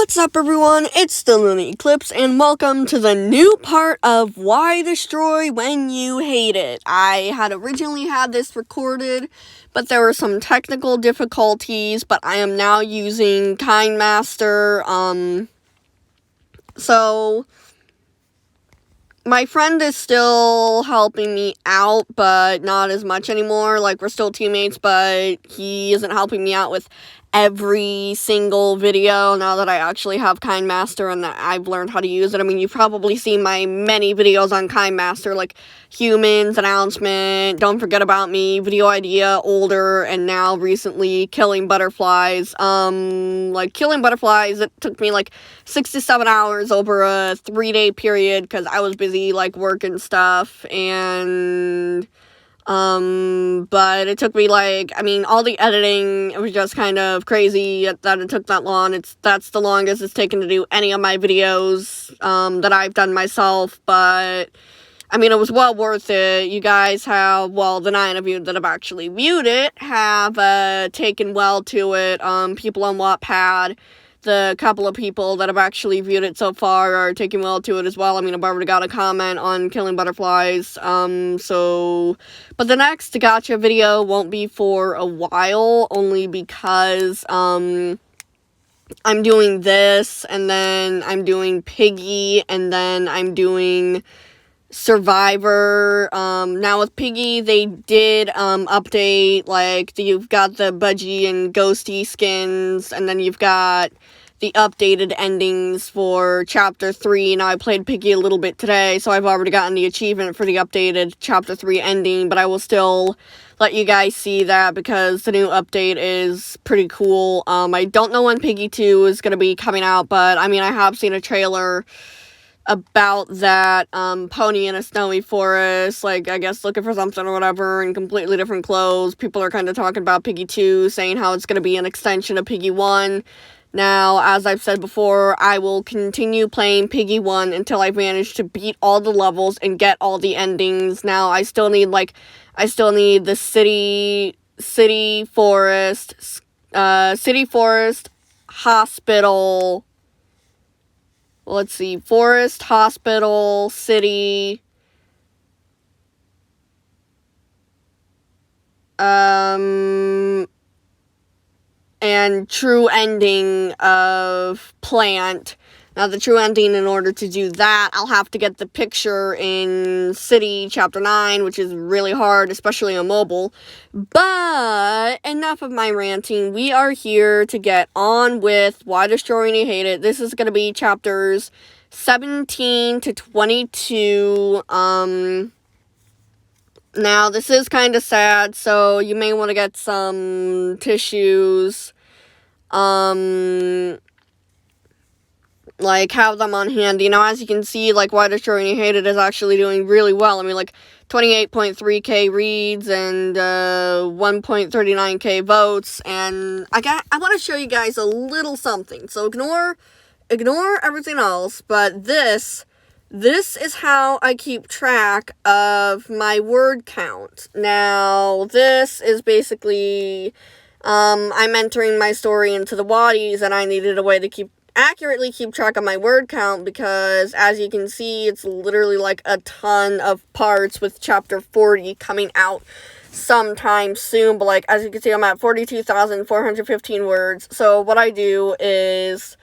What's up, everyone? It's the Lunar Eclipse, and welcome to the new part of Why Destroy When You Hate It. I had originally had this recorded, but there were some technical difficulties, but I am now using KineMaster. So my friend is still helping me out, but not as much anymore. Like, we're still teammates, but he isn't helping me out with every single video now that I actually have KineMaster and that I've learned how to use it. I mean, you've probably seen my many videos on KineMaster, like Humans, Announcement, Don't Forget About Me, Video Idea, Older, and now recently Killing Butterflies. Like, Killing Butterflies, it took me like 6 to 7 hours over a 3-day period because I was busy, like, work and stuff, and but it took me, like, I mean, all the editing, it was just kind of crazy that it took that long. That's the longest it's taken to do any of my videos, that I've done myself, but, I mean, it was well worth it. You guys have, well, the 9 of you that have actually viewed it have, taken well to it. People on Wattpad, the couple of people that have actually viewed it so far are taking well to it as well. I mean, I've already got a comment on Killing Butterflies, but the next Gacha video won't be for a while, only because, I'm doing this, and then I'm doing Piggy, and then I'm doing Survivor. Now with Piggy, they did, update, like, you've got the Budgie and Ghosty skins, and then you've got the updated endings for Chapter 3. Now, I played Piggy a little bit today, so I've already gotten the achievement for the updated Chapter 3 ending, but I will still let you guys see that because the new update is pretty cool. I don't know when Piggy 2 is going to be coming out, but, I mean, I have seen a trailer about that, pony in a snowy forest, like, I guess looking for something or whatever, in completely different clothes. People are kind of talking about Piggy 2, saying how it's going to be an extension of Piggy 1. Now, as I've said before, I will continue playing Piggy 1 until I manage to beat all the levels and get all the endings. Now, I still need the city, forest, hospital, let's see, forest, hospital, city, and true ending of plant. Now, the true ending, in order to do that, I'll have to get the picture in City Chapter 9, which is really hard, especially on mobile. But enough of my ranting. We are here to get on with Why Destroy When You Hate It. This is going to be chapters 17 to 22. Now, this is kind of sad, so you may want to get some tissues, like, have them on hand. You know, as you can see, like, Why Destroy When You Hate It is actually doing really well. I mean, like, 28.3k reads and 1.39k votes, and I want to show you guys a little something. So ignore everything else, but this is how I keep track of my word count. Now, this is basically, I'm entering my story into the Waddies, and I needed a way to accurately keep track of my word count, because as you can see, it's literally like a ton of parts, with chapter 40 coming out sometime soon. But, like, as you can see, I'm at 42,415 words. So what I do is,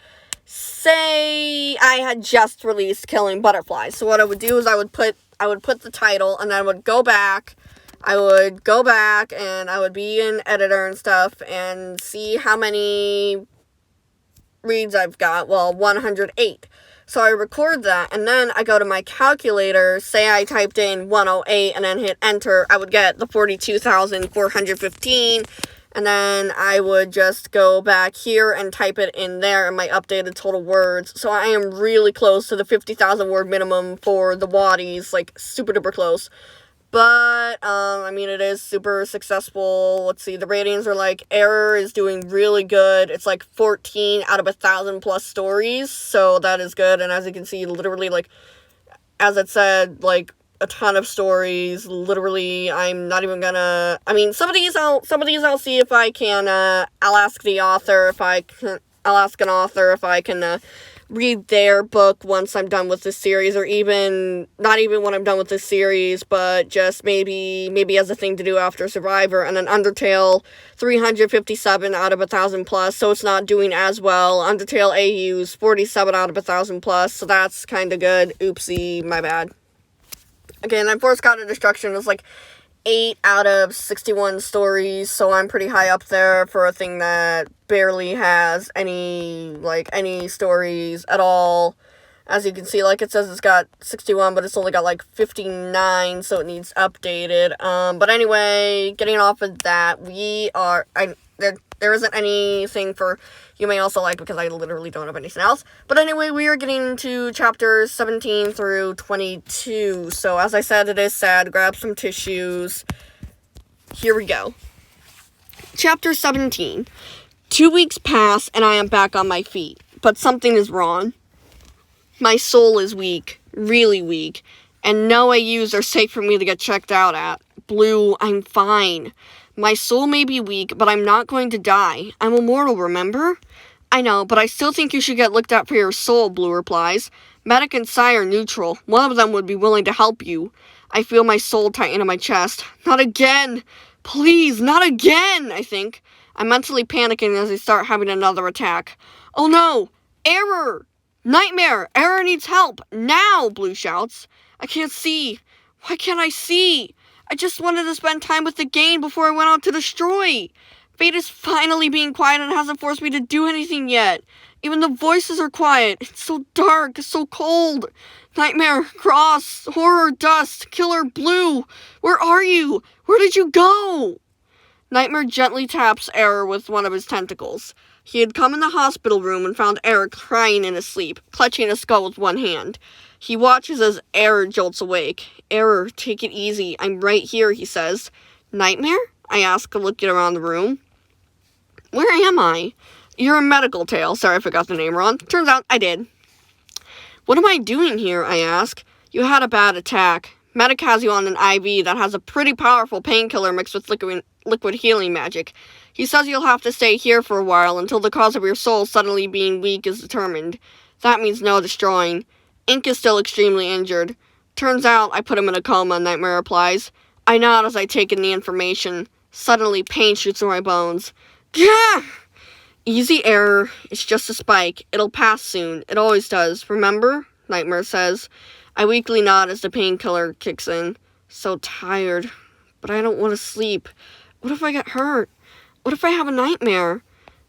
say I had just released Killing Butterflies. So what I would do is I would put the title, and I would go back. And I would be in editor and stuff and see how many reads I've got. Well, 108. So I record that, and then I go to my calculator. Say I typed in 108 and then hit enter, I would get the 42,415. And then I would just go back here and type it in there in my updated total words. So I am really close to the 50,000 word minimum for the Waddies, like, super duper close. But, I mean, it is super successful. Let's see, the ratings are, like, Error is doing really good. It's, like, 14 out of 1,000 plus stories, so that is good. And as you can see, literally, like, as it said, like, a ton of stories. Literally, I'm not even gonna, I mean, some of these I'll see if I can, I'll ask the author if I I'll ask an author if I can read their book once I'm done with this series, or even not even when I'm done with this series, but just maybe as a thing to do after Survivor. And then Undertale 357 out of 1,000 plus, so it's not doing as well. Undertale AU's 47 out of 1,000 plus, so that's kind of good. Oopsie, my bad. Okay, and then Forest God of Destruction is like 8 out of 61 stories, so I'm pretty high up there for a thing that barely has any stories at all. As you can see, like, it says it's got 61, but it's only got, like, 59, so it needs updated. But anyway, getting off of that, there isn't anything for You May Also Like, because I literally don't have anything else. But anyway, we are getting into chapters 17 through 22. So, as I said, it is sad. Grab some tissues. Here we go. Chapter 17. 2 weeks pass, and I am back on my feet. But something is wrong. My soul is weak. Really weak. And no AUs are safe for me to get checked out at. Blue, I'm fine. My soul may be weak, but I'm not going to die. I'm immortal, remember? I know, but I still think you should get looked at for your soul, Blue replies. Medic and Psy are neutral. One of them would be willing to help you. I feel my soul tighten in my chest. Not again! Please, not again, I think. I'm mentally panicking as I start having another attack. Oh no! Error! Nightmare! Error needs help! Now! Blue shouts. I can't see. Why can't I see? I just wanted to spend time with the game before I went out to destroy. Fate is finally being quiet and hasn't forced me to do anything yet. Even the voices are quiet. It's so dark, so cold. Nightmare, Cross, Horror, Dust, Killer, Blue. Where are you? Where did you go? Nightmare gently taps Error with one of his tentacles. He had come in the hospital room and found Error crying in his sleep, clutching his skull with one hand. He watches as Error jolts awake. Error, take it easy. I'm right here, he says. Nightmare? I ask, looking around the room. Where am I? You're a medical tale. Sorry, I forgot the name wrong. Turns out I did. What am I doing here? I ask. You had a bad attack. Medic has you on an IV that has a pretty powerful painkiller mixed with liquid healing magic. He says you'll have to stay here for a while until the cause of your soul suddenly being weak is determined. That means no destroying. Ink is still extremely injured. Turns out I put him in a coma, Nightmare replies. I nod as I take in the information. Suddenly, pain shoots through my bones. Gah! Easy, Error. It's just a spike. It'll pass soon. It always does. Remember? Nightmare says. I weakly nod as the painkiller kicks in. So tired. But I don't want to sleep. What if I get hurt? What if I have a nightmare?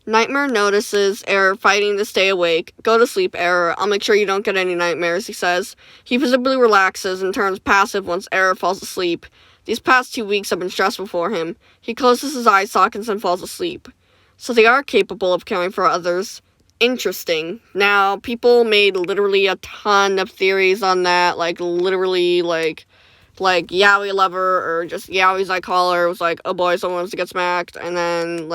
Nightmare notices Error fighting to stay awake. Go to sleep, Error. I'll make sure you don't get any nightmares, he says. He visibly relaxes and turns passive once Error falls asleep. These past 2 weeks have been stressful for him. He closes his eye sockets and falls asleep. So they are capable of caring for others. Interesting. Now, people made literally a ton of theories on that, literally, Yaoi Lover, or just Yaoi's I call her, was like, oh boy, someone wants to get smacked, and then,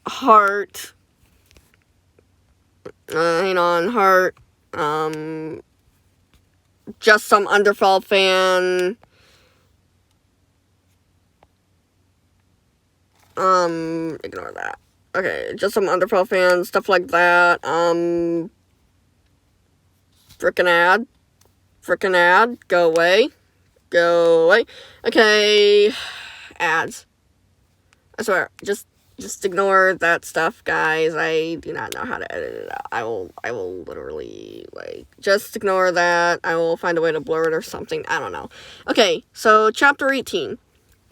Heart, Heart, just some Underfall fan, ignore that. Okay, just some Underfall fans, stuff like that. Frickin' ad. Go away. Okay, ads. I swear, just ignore that stuff, guys. I do not know how to edit it out. I will literally, just ignore that. I will find a way to blur it or something. I don't know. Okay, so chapter 18.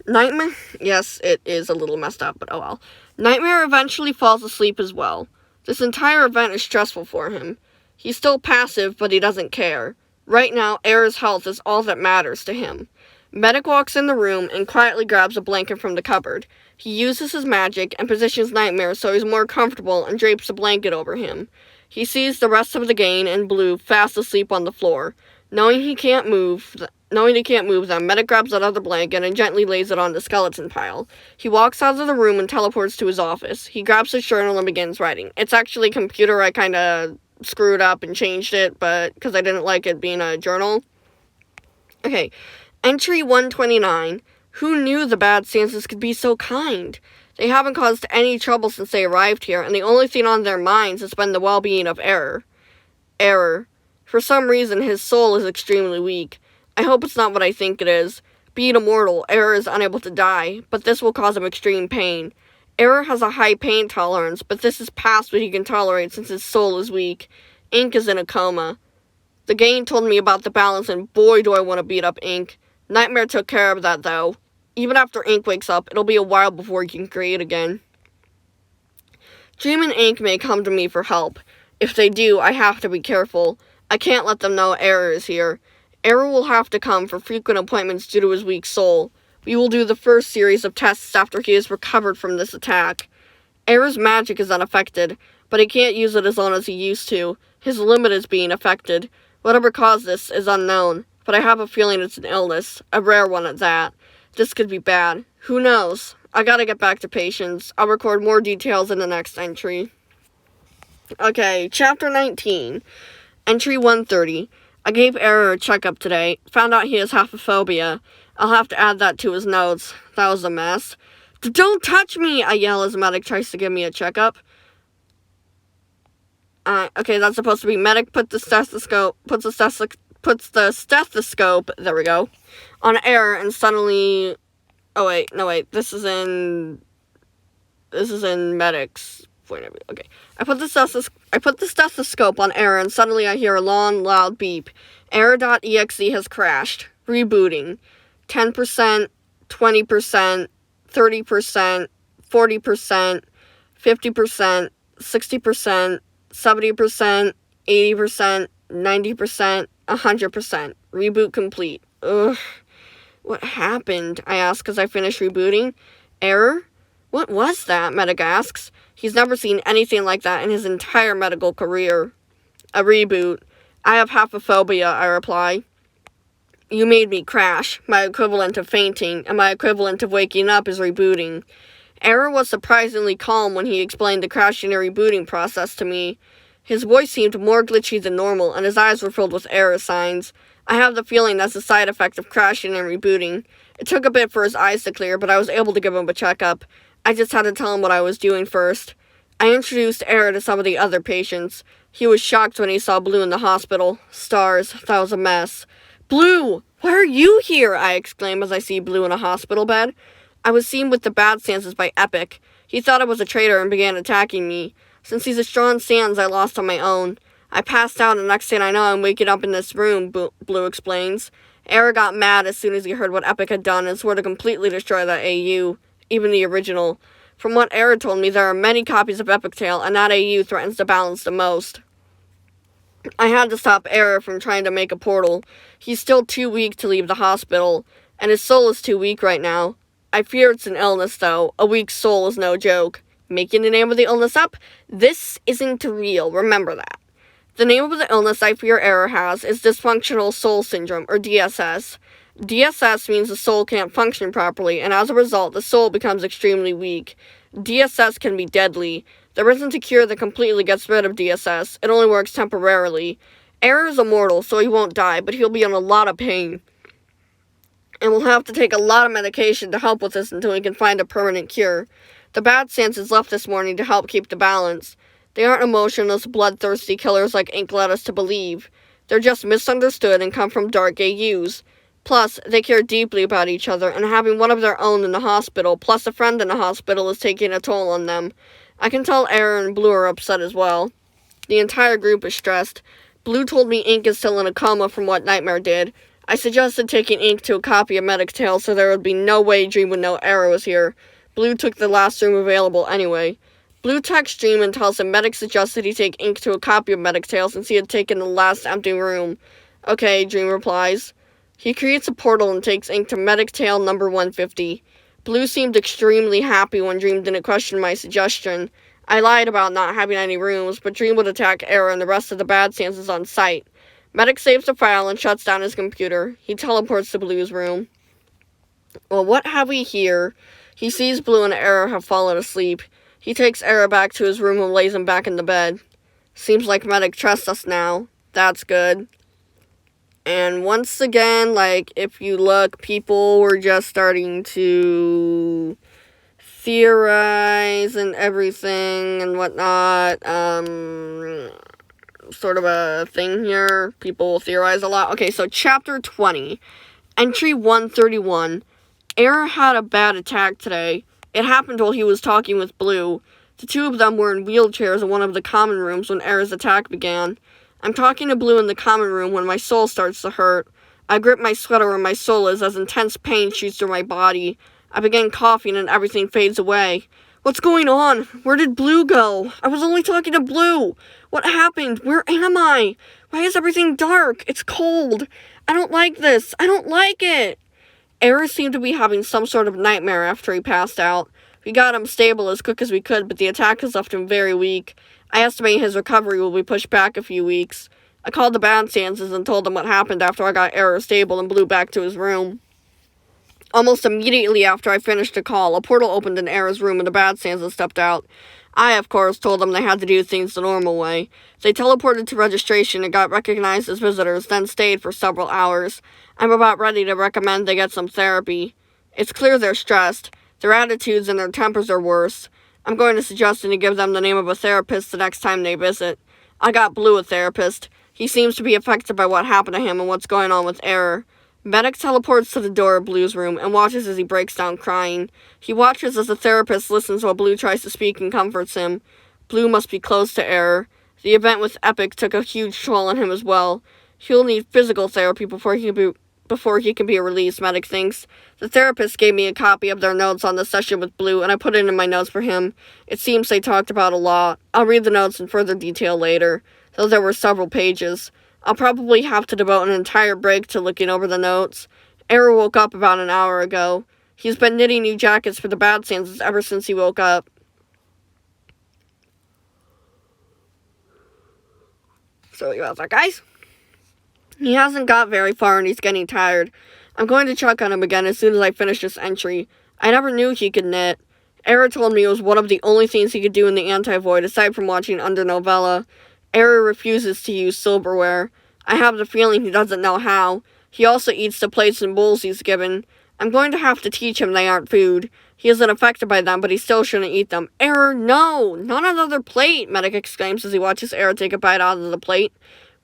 Nightmare? Yes, it is a little messed up, but oh well. Nightmare eventually falls asleep as well. This entire event is stressful for him. He's still passive, but he doesn't care. Right now, Error's health is all that matters to him. Medic walks in the room and quietly grabs a blanket from the cupboard. He uses his magic and positions Nightmare so he's more comfortable and drapes a blanket over him. He sees the rest of the gang and Blue fast asleep on the floor. Knowing he can't move them, Medic grabs another blanket and gently lays it on the skeleton pile. He walks out of the room and teleports to his office. He grabs his journal and begins writing. It's actually a computer. I kind of screwed up and changed it, but because I didn't like it being a journal. Okay, entry 129. Who knew the bad Santas could be so kind? They haven't caused any trouble since they arrived here, and the only thing on their minds has been the well-being of Error. Error. For some reason, his soul is extremely weak. I hope it's not what I think it is. Being immortal, Error is unable to die, but this will cause him extreme pain. Error has a high pain tolerance, but this is past what he can tolerate since his soul is weak. Ink is in a coma. The game told me about the balance, and boy do I want to beat up Ink. Nightmare took care of that, though. Even after Ink wakes up, it'll be a while before he can create again. Dream and Ink may come to me for help. If they do, I have to be careful. I can't let them know Error is here. Error will have to come for frequent appointments due to his weak soul. We will do the first series of tests after he is recovered from this attack. Error's magic is unaffected, but he can't use it as long as he used to. His limit is being affected. Whatever caused this is unknown, but I have a feeling it's an illness, a rare one at that. This could be bad. Who knows? I gotta get back to patients. I'll record more details in the next entry. Okay, Chapter 19. Entry 130. I gave Error a checkup today. Found out he has haphophobia. I'll have to add that to his notes. That was a mess. Don't touch me! I yell as Medic tries to give me a checkup. Okay, that's supposed to be Medic puts the stethoscope, there we go, on Error, and suddenly, this is in Medic's point of view. Okay, I put the stethoscope on Error, and suddenly I hear a long, loud beep. Error.exe has crashed. Rebooting. 10%, 20%, 30%, 40%, 50%, 60%, 70%, 80%, 90%, 100%. Reboot complete. Ugh. What happened? I ask as I finish rebooting. Error? What was that? Medic asks. He's never seen anything like that in his entire medical career. A reboot. I have haphophobia, I reply. You made me crash. My equivalent of fainting, and my equivalent of waking up is rebooting. Error was surprisingly calm when he explained the crashing and rebooting process to me. His voice seemed more glitchy than normal, and his eyes were filled with error signs. I have the feeling that's a side effect of crashing and rebooting. It took a bit for his eyes to clear, but I was able to give him a checkup. I just had to tell him what I was doing first. I introduced Error to some of the other patients. He was shocked when he saw Blue in the hospital. Stars, that was a mess. Blue! Why are you here? I exclaim as I see Blue in a hospital bed. I was seen with the bad stances by Epic. He thought I was a traitor and began attacking me. Since he's a strong stance, I lost on my own. I passed out, and next thing I know, I'm waking up in this room, Blue explains. Error got mad as soon as he heard what Epic had done and swore to completely destroy that AU, even the original. From what Error told me, there are many copies of Epic Tale, and that AU threatens the balance the most. I had to stop Error from trying to make a portal. He's still too weak to leave the hospital, and his soul is too weak right now. I fear it's an illness, though. A weak soul is no joke. Making the name of the illness up? This isn't real, remember that. The name of the illness I fear Error has is Dysfunctional Soul Syndrome, or DSS. DSS means the soul can't function properly, and as a result, the soul becomes extremely weak. DSS can be deadly. There isn't a cure that completely gets rid of DSS. It only works temporarily. Error is immortal, so he won't die, but he'll be in a lot of pain. And will have to take a lot of medication to help with this until he can find a permanent cure. The bad stances left this morning to help keep the balance. They aren't emotionless, bloodthirsty killers like Ink led us to believe. They're just misunderstood and come from dark AUs. Plus, they care deeply about each other, and having one of their own in the hospital, plus a friend in the hospital, is taking a toll on them. I can tell Error and Blue are upset as well. The entire group is stressed. Blue told me Ink is still in a coma from what Nightmare did. I suggested taking Ink to a copy of Medic's Tale so there would be no way Dream would know Error was here. Blue took the last room available anyway. Blue texts Dream and tells him Medic suggested he take Ink to a copy of Medic's Tale since he had taken the last empty room. Okay, Dream replies. He creates a portal and takes Ink to Medic's Tale number 150. Blue seemed extremely happy when Dream didn't question my suggestion. I lied about not having any rooms, but Dream would attack Error and the rest of the bad stances on sight. Medic saves the file and shuts down his computer. He teleports to Blue's room. Well, what have we here? He sees Blue and Error have fallen asleep. He takes Error back to his room and lays him back in the bed. Seems like Medic trusts us now. That's good. And once again, if you look, people were just starting to theorize and everything and whatnot. Sort of a thing here. People theorize a lot. Okay, so chapter 20. Entry 131. Error had a bad attack today. It happened while he was talking with Blue. The two of them were in wheelchairs in one of the common rooms when Error's attack began. I'm talking to Blue in the common room when my soul starts to hurt. I grip my sweater where my soul is as intense pain shoots through my body. I begin coughing and everything fades away. What's going on? Where did Blue go? I was only talking to Blue. What happened? Where am I? Why is everything dark? It's cold. I don't like this. I don't like it. Error seemed to be having some sort of nightmare after he passed out. We got him stable as quick as we could, but the attack has left him very weak. I estimate his recovery will be pushed back a few weeks. I called the Bad Stances and told them what happened after I got Error stable and Blue back to his room. Almost immediately after I finished the call, a portal opened in Error's room and the Bad Stances stepped out. I, of course, told them they had to do things the normal way. They teleported to registration and got recognized as visitors, then stayed for several hours. I'm about ready to recommend they get some therapy. It's clear they're stressed. Their attitudes and their tempers are worse. I'm going to suggest to give them the name of a therapist the next time they visit. I got Blue a therapist. He seems to be affected by what happened to him and what's going on with Error. Medic teleports to the door of Blue's room and watches as he breaks down crying. He watches as the therapist listens while Blue tries to speak and comforts him. Blue must be close to Error. The event with Epic took a huge toll on him as well. He'll need physical therapy before he can be released, Medic thinks. The therapist gave me a copy of their notes on the session with Blue, and I put it in my notes for him. It seems they talked about a lot. I'll read the notes in further detail later, though there were several pages. I'll probably have to devote an entire break to looking over the notes. Error woke up about an hour ago. He's been knitting new jackets for the Bad Stances ever since he woke up. So about that, guys. He hasn't got very far and he's getting tired. I'm going to check on him again as soon as I finish this entry. I never knew he could knit. Error told me it was one of the only things he could do in the Anti-Void aside from watching Under Novella. Error refuses to use silverware. I have the feeling he doesn't know how. He also eats the plates and bowls he's given. I'm going to have to teach him they aren't food. He isn't affected by them, but he still shouldn't eat them. Error, no! Not another plate, Medic exclaims as he watches Error take a bite out of the plate.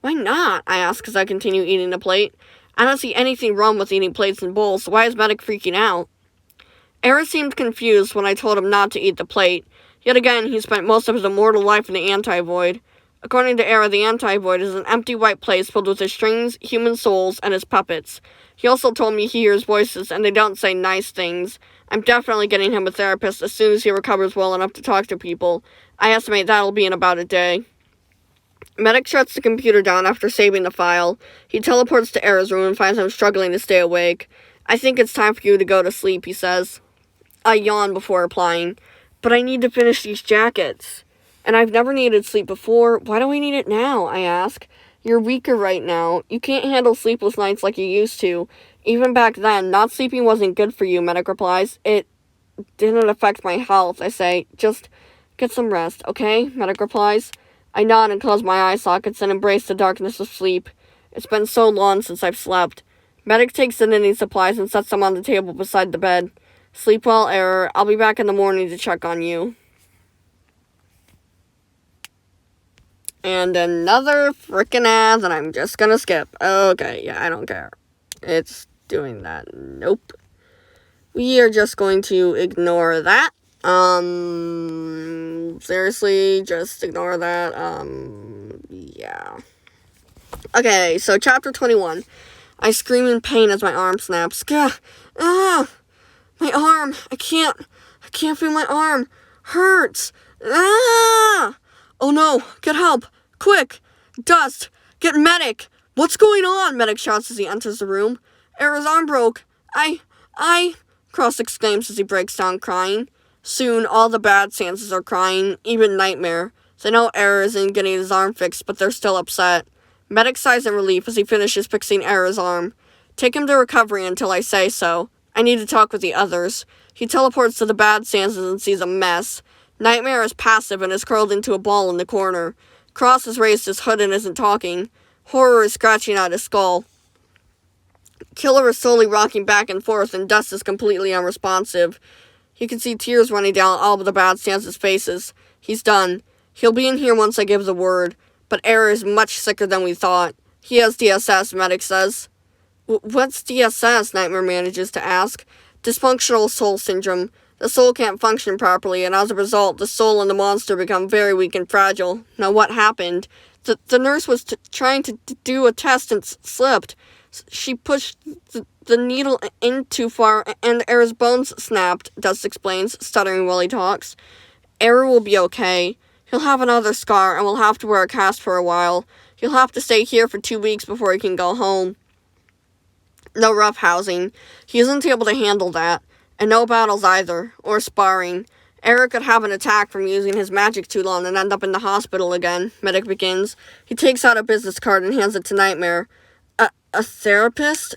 Why not? I ask as I continue eating the plate. I don't see anything wrong with eating plates and bowls, so why is Medic freaking out? Error seemed confused when I told him not to eat the plate. Yet again, he spent most of his immortal life in the Anti-Void. According to Error, the Anti-Void is an empty white place filled with his strings, human souls, and his puppets. He also told me he hears voices, and they don't say nice things. I'm definitely getting him a therapist as soon as he recovers well enough to talk to people. I estimate that'll be in about a day. Medic shuts the computer down after saving the file. He teleports to Error's room and finds him struggling to stay awake. I think it's time for you to go to sleep, he says. I yawn before replying. But I need to finish these jackets. And I've never needed sleep before. Why do we need it now? I ask. You're weaker right now. You can't handle sleepless nights like you used to. Even back then, not sleeping wasn't good for you, Medic replies. It didn't affect my health, I say. Just get some rest, okay? Medic replies. I nod and close my eye sockets and embrace the darkness of sleep. It's been so long since I've slept. Medic takes the knitting supplies and sets them on the table beside the bed. Sleep well, Error. I'll be back in the morning to check on you. And another frickin' ad that I'm just gonna skip. Okay, yeah, I don't care. It's doing that. Nope. We are just going to ignore that. Seriously, just ignore that. Yeah. Okay, so chapter 21. I scream in pain as my arm snaps. Gah! Ah! My arm! I can't feel my arm! Hurts! Ah! Oh no! Get help! Quick! Dust! Get Medic! What's going on? Medic shouts as he enters the room. Error's arm broke. Cross exclaims as he breaks down crying. Soon, all the Bad Stances are crying, even Nightmare. They know Error isn't getting his arm fixed, but they're still upset. Medic sighs in relief as he finishes fixing Error's arm. Take him to recovery until I say so. I need to talk with the others. He teleports to the Bad Stances and sees a mess. Nightmare is passive and is curled into a ball in the corner. Cross has raised his hood and isn't talking. Horror is scratching at his skull. Killer is slowly rocking back and forth, and Dust is completely unresponsive. You can see tears running down all but the Bad Stances' faces. He's done. He'll be in here once I give the word. But Error is much sicker than we thought. He has DSS, Medic says. What's DSS? Nightmare manages to ask. Dysfunctional soul syndrome. The soul can't function properly, and as a result, the soul and the monster become very weak and fragile. Now what happened? The nurse was trying to do a test and slipped. She pushed the needle in too far, and Error's bones snapped, Dust explains, stuttering while he talks. Error will be okay. He'll have another scar, and we'll have to wear a cast for a while. He'll have to stay here for 2 weeks before he can go home. No roughhousing. He isn't able to handle that. And no battles either, or sparring. Error could have an attack from using his magic too long and end up in the hospital again, Medic begins. He takes out a business card and hands it to Nightmare. A therapist?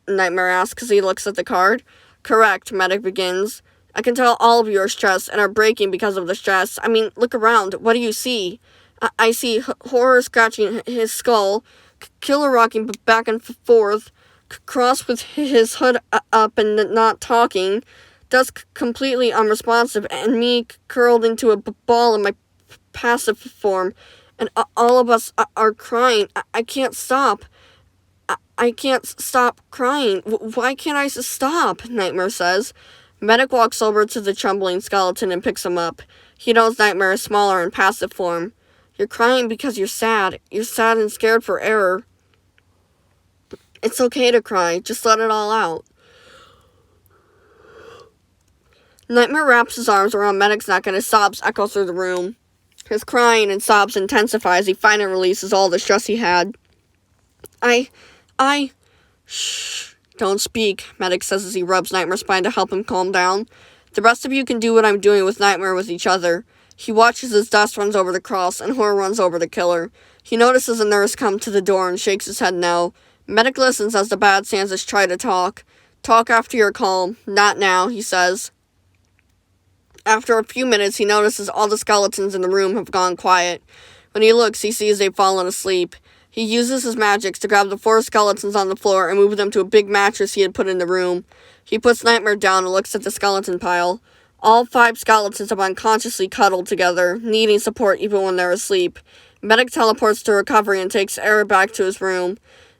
Nightmare asks as he looks at the card. Correct, Medic begins. I can tell all of you are stressed and are breaking because of the stress. I mean, look around. What do you see? I see Horror scratching his skull, Killer rocking back and forth, Cross with his hood up and not talking, Dusk completely unresponsive, and me curled into a ball in my passive form, and all of us are crying. I can't stop. I can't stop crying. Why can't I stop? Nightmare says. Medic walks over to the trembling skeleton and picks him up. He knows Nightmare is smaller in passive form. You're crying because you're sad. You're sad and scared for Error. It's okay to cry. Just let it all out. Nightmare wraps his arms around Medic's neck and his sobs echo through the room. His crying and sobs intensify as he finally releases all the stress he had. Shh. Don't speak, Medic says as he rubs Nightmare's spine to help him calm down. The rest of you can do what I'm doing with Nightmare with each other. He watches as Dust runs over the cross and Horror runs over the killer. He notices a nurse come to the door and shakes his head no. Medic listens as the Bad Stances try to talk. Talk after you're calm. Not now, he says. After a few minutes, he notices all the skeletons in the room have gone quiet. When he looks, he sees they've fallen asleep. He uses his magics to grab the 4 skeletons on the floor and move them to a big mattress he had put in the room. He puts Nightmare down and looks at the skeleton pile. All 5 skeletons have unconsciously cuddled together, needing support even when they're asleep. Medic teleports to recovery and takes Error back to his room.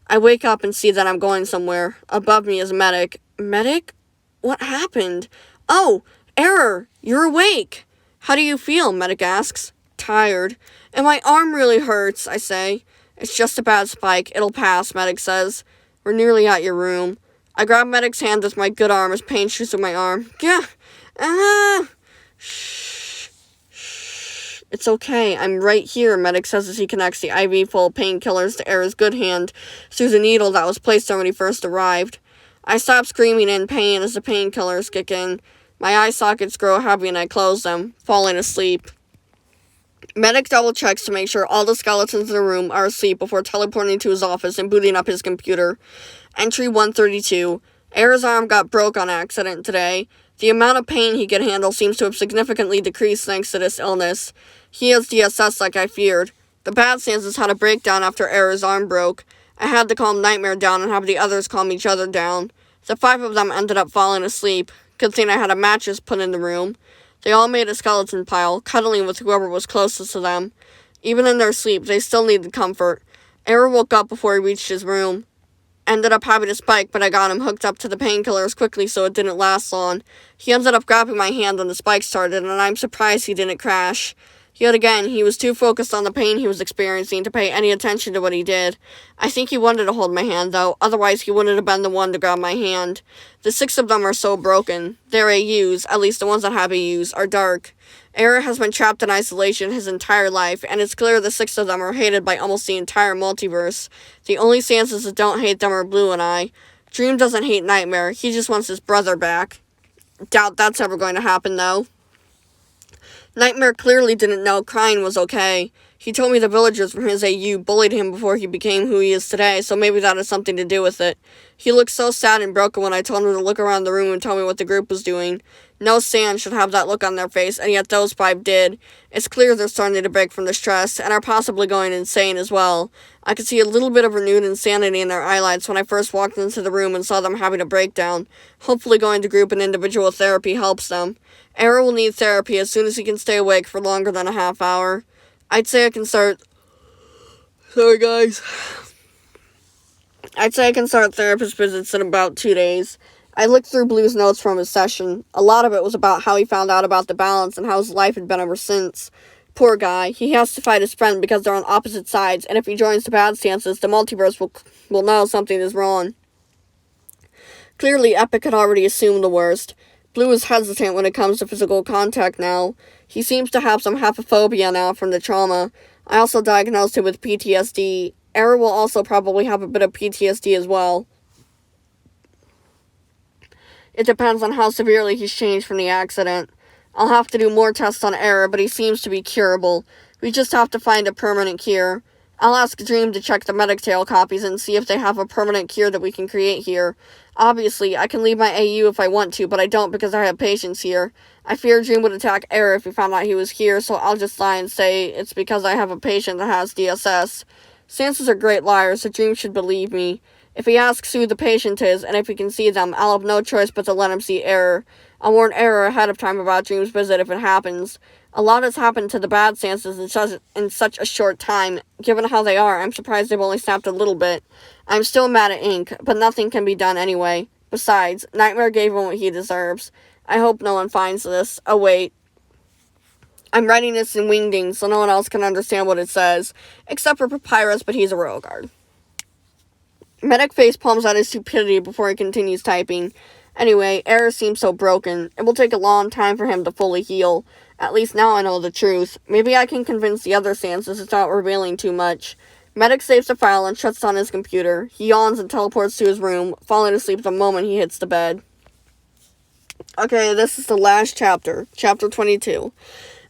I wake up and see that I'm going somewhere. Above me is Medic. Medic? What happened? Oh, Error, you're awake. How do you feel? Medic asks. Tired. And my arm really hurts, I say. It's just a bad spike. It'll pass, Medic says. We're nearly at your room. I grab Medic's hand with my good arm as pain shoots through my arm. Shh. It's okay. I'm right here, Medic says as he connects the IV full of painkillers to Error's good hand through the needle that was placed on when he first arrived. I stop screaming in pain as the painkillers kick in. My eye sockets grow heavy and I close them, falling asleep. Medic double-checks to make sure all the skeletons in the room are asleep before teleporting to his office and booting up his computer. Entry 132. Error's arm got broke on accident today. The amount of pain he could handle seems to have significantly decreased thanks to this illness. He has DSS like I feared. The Bad Stances had a breakdown after Error's arm broke. I had to calm Nightmare down and have the others calm each other down. The 5 of them ended up falling asleep. Good thing I had a mattress put in the room. They all made a skeleton pile, cuddling with whoever was closest to them. Even in their sleep, they still needed comfort. Error woke up before he reached his room. Ended up having a spike, but I got him hooked up to the painkillers quickly so it didn't last long. He ended up grabbing my hand when the spike started, and I'm surprised he didn't crash. Yet again, he was too focused on the pain he was experiencing to pay any attention to what he did. I think he wanted to hold my hand, though, otherwise he wouldn't have been the one to grab my hand. The 6 of them are so broken. Their AUs, at least the ones that have AUs, are dark. Error has been trapped in isolation his entire life, and it's clear the 6 of them are hated by almost the entire multiverse. The only Stances that don't hate them are Blue and I. Dream doesn't hate Nightmare, he just wants his brother back. Doubt that's ever going to happen, though. Nightmare clearly didn't know crying was okay. He told me the villagers from his AU bullied him before he became who he is today, so maybe that has something to do with it. He looked so sad and broken when I told him to look around the room and tell me what the group was doing. No Sand should have that look on their face, and yet those 5 did. It's clear they're starting to break from the stress, and are possibly going insane as well. I could see a little bit of renewed insanity in their eyelids when I first walked into the room and saw them having a breakdown. Hopefully going to group and individual therapy helps them. Era will need therapy as soon as he can stay awake for longer than a half hour. I'd say I can start therapist visits in about 2 days. I looked through Blue's notes from his session. A lot of it was about how he found out about the balance and how his life had been ever since. Poor guy. He has to fight his friend because they're on opposite sides, and if he joins the bad stances, the multiverse will know something is wrong. Clearly, Epic had already assumed the worst. Blue is hesitant when it comes to physical contact now. He seems to have some haphophobia now from the trauma. I also diagnosed him with PTSD. Era will also probably have a bit of PTSD as well. It depends on how severely he's changed from the accident. I'll have to do more tests on Era, but he seems to be curable. We just have to find a permanent cure. I'll ask Dream to check the Medictale copies and see if they have a permanent cure that we can create here. Obviously, I can leave my AU if I want to, but I don't because I have patients here. I fear Dream would attack Era if he found out he was here, so I'll just lie and say it's because I have a patient that has DSS. Stances are great liars, so Dream should believe me. If he asks who the patient is, and if he can see them, I'll have no choice but to let him see Error. I'll warn Error ahead of time about Dream's visit if it happens. A lot has happened to the bad Stances in such a short time. Given how they are, I'm surprised they've only snapped a little bit. I'm still mad at Ink, but nothing can be done anyway. Besides, Nightmare gave him what he deserves. I hope no one finds this. Oh wait. I'm writing this in Wingding, so no one else can understand what it says. Except for Papyrus, but he's a royal guard. Medic face palms out his stupidity before he continues typing. Anyway, Era seems so broken. It will take a long time for him to fully heal. At least now I know the truth. Maybe I can convince the other Stances without revealing too much. Medic saves the file and shuts down his computer. He yawns and teleports to his room, falling asleep the moment he hits the bed. Okay, this is the last chapter. Chapter 22.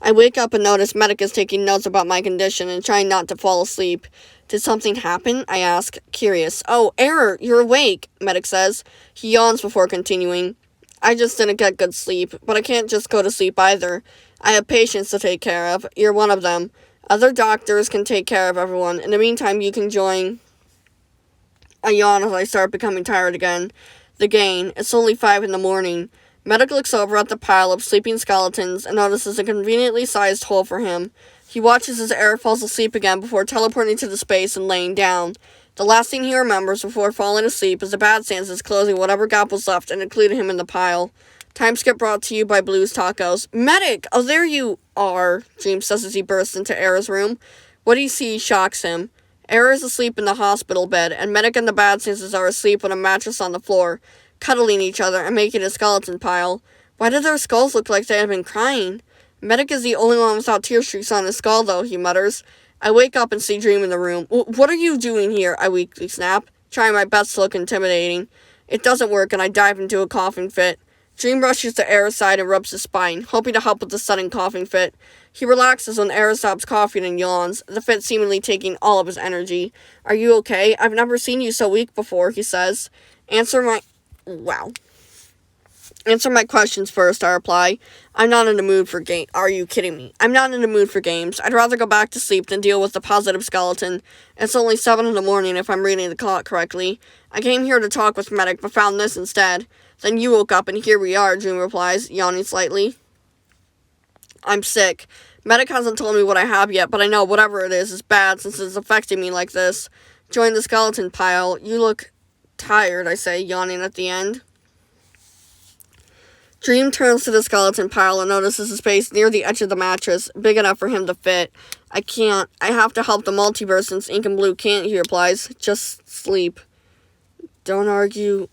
I wake up and notice Medic is taking notes about my condition and trying not to fall asleep. Did something happen? I ask, curious. Oh, Error, you're awake, Medic says. He yawns before continuing. I just didn't get good sleep, but I can't just go to sleep either. I have patients to take care of. You're one of them. Other doctors can take care of everyone. In the meantime, you can join. I yawn as I start becoming tired again. The gain. It's only 5 in the morning. Medic looks over at the pile of sleeping skeletons and notices a conveniently sized hole for him. He watches as Eric falls asleep again before teleporting to the space and laying down. The last thing he remembers before falling asleep is the bad Stances closing whatever gap was left and including him in the pile. Time skip brought to you by Blue's Tacos. Medic! Oh, there you are, Dream says as he bursts into Era's room. What he sees shocks him. Era is asleep in the hospital bed, and Medic and the bad Stances are asleep on a mattress on the floor, cuddling each other and making a skeleton pile. Why do their skulls look like they have been crying? Medic is the only one without tear streaks on his skull, though, he mutters. I wake up and see Dream in the room. What are you doing here? I weakly snap, trying my best to look intimidating. It doesn't work, and I dive into a coughing fit. Dream rushes to Era's side and rubs his spine, hoping to help with the sudden coughing fit. He relaxes when Era stops coughing and yawns, the fit seemingly taking all of his energy. Are you okay? I've never seen you so weak before, he says. Answer my questions first, I reply. I'm not in the mood for game. Are you kidding me? I'm not in the mood for games. I'd rather go back to sleep than deal with the positive skeleton. It's only 7 in the morning if I'm reading the clock correctly. I came here to talk with Medic, but found this instead. Then you woke up and here we are, Dream replies, yawning slightly. I'm sick. Medic hasn't told me what I have yet, but I know whatever it is bad since it's affecting me like this. Join the skeleton pile. You look tired, I say, yawning at the end. Dream turns to the skeleton pile and notices a space near the edge of the mattress, big enough for him to fit. I can't. I have to help the multiverse since Ink and Blue can't, he replies. Just sleep. Don't argue.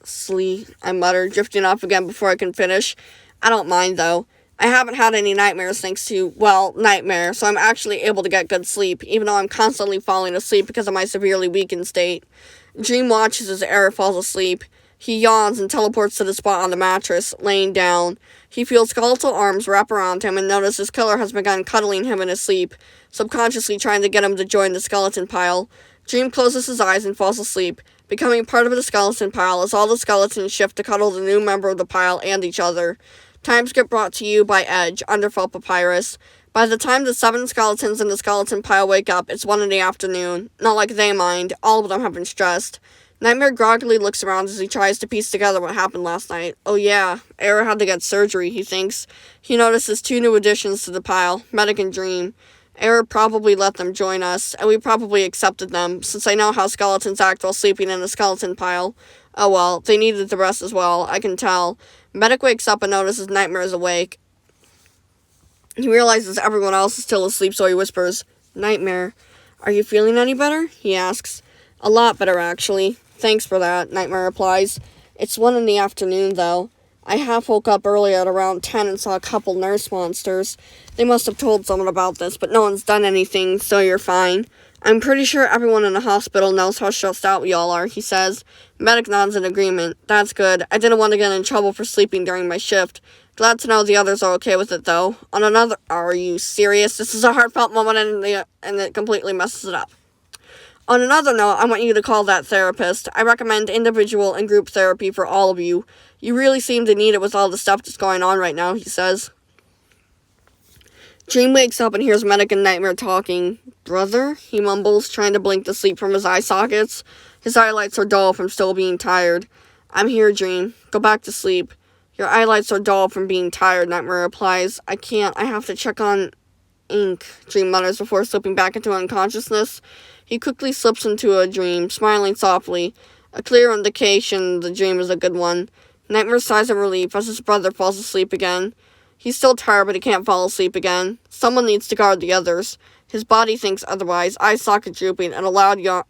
Sleep, I mutter, drifting off again before I can finish. I don't mind, though. I haven't had any nightmares thanks to, nightmare, so I'm actually able to get good sleep, even though I'm constantly falling asleep because of my severely weakened state. Dream watches as Era falls asleep. He yawns and teleports to the spot on the mattress, laying down. He feels skeletal arms wrap around him and notices his killer has begun cuddling him in his sleep, subconsciously trying to get him to join the skeleton pile. Dream closes his eyes and falls asleep, becoming part of the skeleton pile as all the skeletons shift to cuddle the new member of the pile and each other. Timeskip brought to you by Edge, Underfell Papyrus. By the time the 7 skeletons in the skeleton pile wake up, it's 1 in the afternoon. Not like they mind, all of them have been stressed. Nightmare groggily looks around as he tries to piece together what happened last night. Oh yeah, Era had to get surgery, he thinks. He notices 2 new additions to the pile, Medic and Dream. Era probably let them join us, and we probably accepted them, since I know how skeletons act while sleeping in a skeleton pile. Oh well, they needed the rest as well, I can tell. Medic wakes up and notices Nightmare is awake. He realizes everyone else is still asleep, so he whispers, "Nightmare, are you feeling any better?" he asks. "A lot better, actually. Thanks for that," Nightmare replies. "It's 1 in the afternoon, though. I half woke up earlier at around 10 and saw a couple nurse monsters. They must have told someone about this, but no one's done anything, so you're fine. I'm pretty sure everyone in the hospital knows how stressed out we all are," he says. Medic nods in agreement. "That's good. I didn't want to get in trouble for sleeping during my shift. Glad to know the others are okay with it, though. On another... Are you serious? This is a heartfelt moment and it completely messes it up. On another note, I want you to call that therapist. I recommend individual and group therapy for all of you. You really seem to need it with all the stuff that's going on right now," he says. Dream wakes up and hears Medic and Nightmare talking. "Brother?" he mumbles, trying to blink the sleep from his eye sockets. His highlights are dull from still being tired. "I'm here, Dream. Go back to sleep." "Your eyelights are dull from being tired," Nightmare replies. "I can't. I have to check on ink," Dream mutters before slipping back into unconsciousness. He quickly slips into a dream, smiling softly, a clear indication the dream is a good one. Nightmare sighs in relief as his brother falls asleep again. He's still tired, but he can't fall asleep again. Someone needs to guard the others. His body thinks otherwise, eye socket drooping and a loud yawn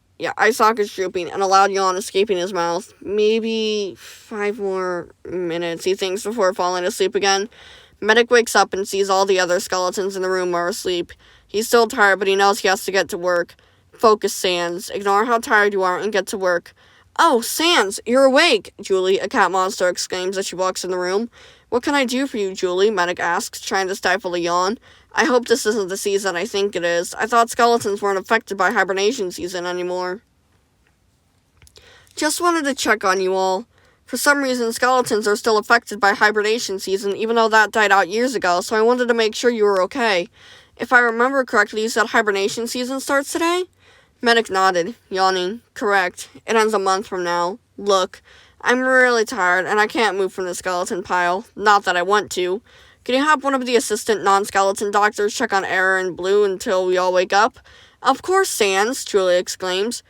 escaping his mouth. Maybe 5 more minutes, he thinks, before falling asleep again. Medic wakes up and sees all the other skeletons in the room are asleep. He's still tired, but he knows he has to get to work. "Focus, Sans. Ignore how tired you are and get to work." "Oh, Sans, you're awake!" Julie, a cat monster, exclaims as she walks in the room. "What can I do for you, Julie?" Medic asks, trying to stifle a yawn. "I hope this isn't the season I think it is. I thought skeletons weren't affected by hibernation season anymore." "Just wanted to check on you all. For some reason, skeletons are still affected by hibernation season, even though that died out years ago, so I wanted to make sure you were okay. If I remember correctly, you said hibernation season starts today?" Medic nodded, yawning. "Correct. It ends a month from now. Look, I'm really tired, and I can't move from the skeleton pile. Not that I want to. Can you have one of the assistant non-skeleton doctors check on Era and Blue until we all wake up?" "Of course, Sans," Julie exclaims.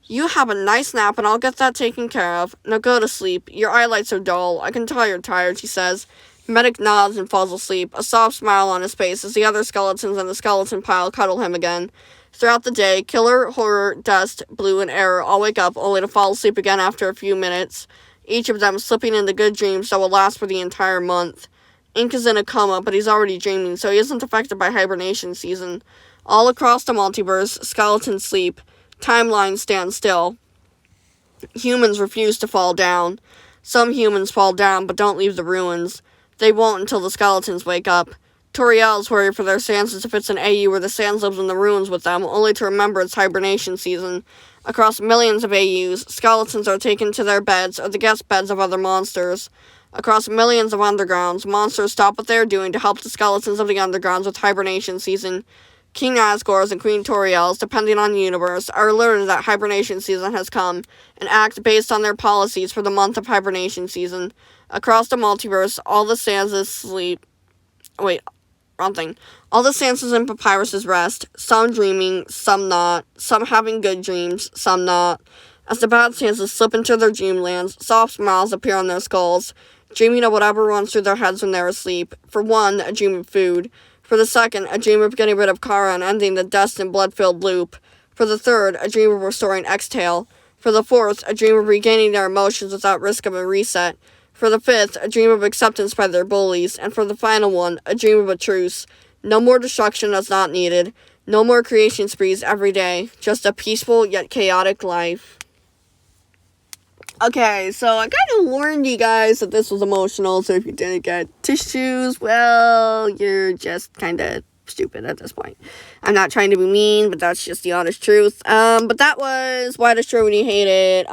"You have a nice nap, and I'll get that taken care of. Now go to sleep. Your eyelights are dull. I can tell you're tired," she says. Medic nods and falls asleep, a soft smile on his face as the other skeletons in the skeleton pile cuddle him again. Throughout the day, Killer, Horror, Dust, Blue, and Error all wake up only to fall asleep again after a few minutes, each of them slipping into good dreams that will last for the entire month. Ink is in a coma, but he's already dreaming, so he isn't affected by hibernation season. All across the multiverse, skeletons sleep. Timelines stand still. Humans refuse to fall down. Some humans fall down, but don't leave the ruins. They won't until the skeletons wake up. Toriel's worried for their Sans if it's an AU where the Sans lives in the ruins with them, only to remember it's hibernation season. Across millions of AUs, skeletons are taken to their beds or the guest beds of other monsters. Across millions of undergrounds, monsters stop what they are doing to help the skeletons of the undergrounds with hibernation season. King Asgore's and Queen Toriel's, depending on the universe, are alerted that hibernation season has come, and act based on their policies for the month of hibernation season. Across the multiverse, all the Sanses sleep. Wrong thing. All the Sanses in Papyrus's rest, some dreaming, some not, some having good dreams, some not. As the bad Sanses slip into their dreamlands, soft smiles appear on their skulls, dreaming of whatever runs through their heads when they're asleep. For one, a dream of food. For the second, a dream of getting rid of Kara and ending the dust and blood-filled loop. For the third, a dream of restoring Extale. For the fourth, a dream of regaining their emotions without risk of a reset. For the fifth, a dream of acceptance by their bullies. And for the final one, a dream of a truce. No more destruction that's not needed. No more creation sprees every day. Just a peaceful yet chaotic life. Okay, so I kind of warned you guys that this was emotional, so if you didn't get tissues, well, you're just kind of stupid at this point. I'm not trying to be mean, but that's just the honest truth. But that was Why Destroy When You Hate It,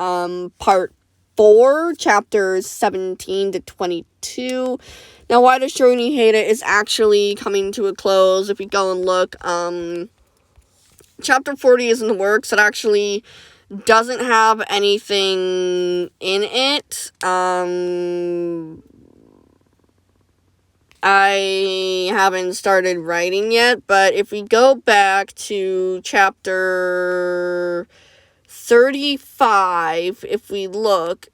part 4, chapters 17 to 22. Now, Why Destroy When You Hate It is actually coming to a close. If you go and look, chapter 40 is in the works. It actually doesn't have anything in it. I haven't started writing yet, but if we go back to chapter 35, if we look,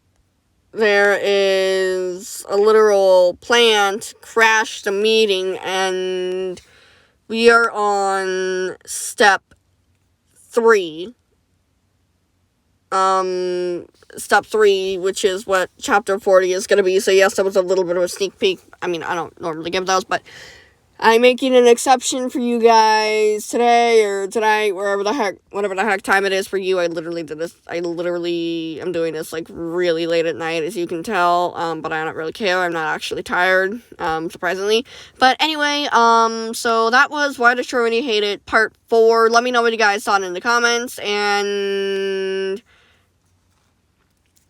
there is a literal plant crashed a meeting, and we are on step 3. Step 3, which is what chapter 40 is going to be. So yes, that was a little bit of a sneak peek. I mean, I don't normally give those, but I'm making an exception for you guys today or tonight, whatever the heck time it is for you. I literally am doing this like really late at night, as you can tell, but I don't really care. I'm not actually tired, surprisingly. But anyway, so that was Why Destroy When You Hate It, part 4. Let me know what you guys thought in the comments, and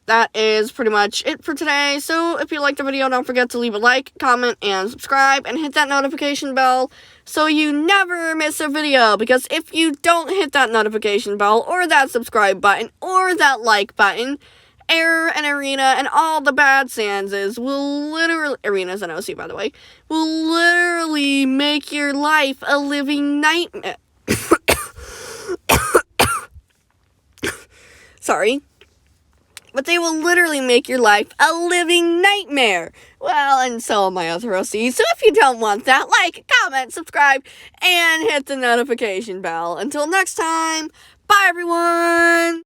that is pretty much it for today. So if you liked the video, don't forget to leave a like, comment, and subscribe, and hit that notification bell so you never miss a video. Because if you don't hit that notification bell, or that subscribe button, or that like button, Error and Arena and all the bad Sanses will literally, Arena's an OC by the way, will literally make your life a living nightmare. Sorry. But they will literally make your life a living nightmare. Well, and so will my other OCs. So if you don't want that, like, comment, subscribe, and hit the notification bell. Until next time, bye everyone!